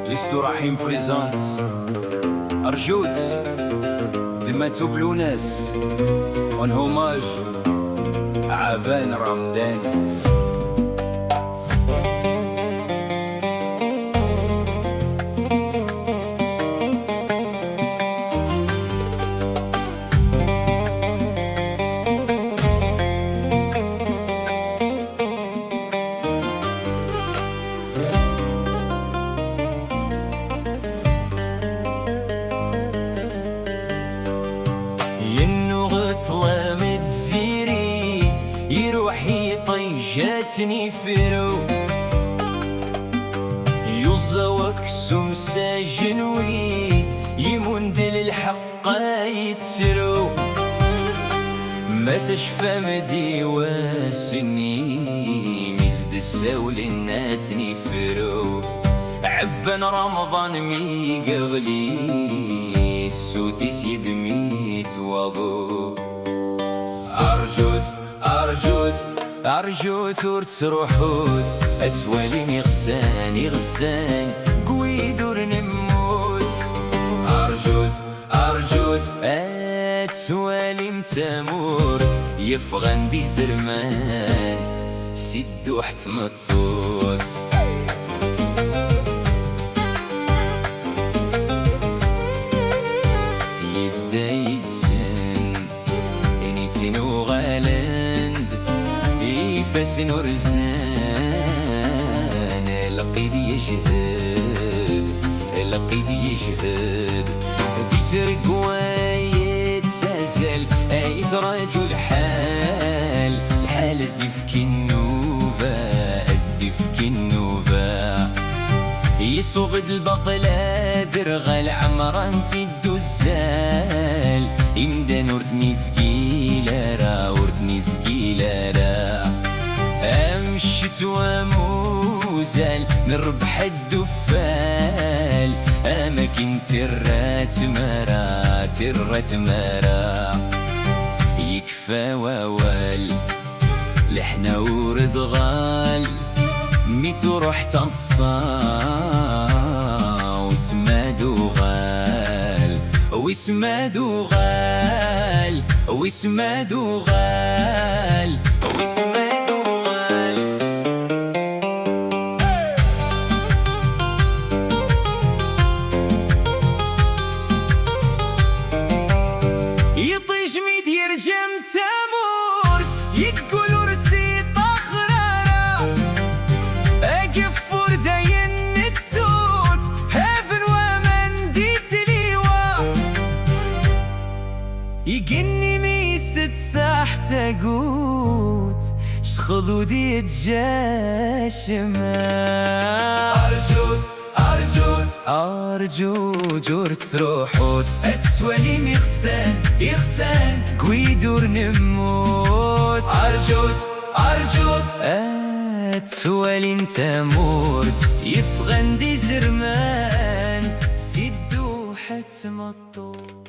لست رحيم بريزانت أرجوت دمتو بلوناس اون هوماج عبان رمضاني. طلع متزيري يروحي طيجاتني فرو يوزوك سمسا جنوي يمندل الحق يتسرو ما تشفى مدي واسني مزد السول الناتني فرو عبان رمضان ميقغلي السوتي سيد ميت وضو أرجوت ورتروحوت أتوالي يغسان قويدور نموت. أرجوت أتوالي متامورت يفغن دي زرمان سيدو حت مطوت. فاسن ورزان لقيد يشهد ديترك وايد سازل يتراجو الحال ازدفك النوبة يصوغد البقلة درغل عمران تدو الزال إمدان وردني سكيلة أمشت وموزال نربح الدفال أماكن ترات مرا يكفى ووال لحنا ورد غال ميتو روح تنصا واسمادو غال يطيش ميد يرجم تامورت يقول رسي طخرارا أقف وردين نتسوت هافن ومن ديت ليوا يقني ميست ساح تقوت شخذو ديت جاشما. أرجوت جورت روحوت أتسوالي يغسان قويدور نموت. أرجوت أتسوالي نتامورت يفغن دي زرمان سيدو حتمطوت.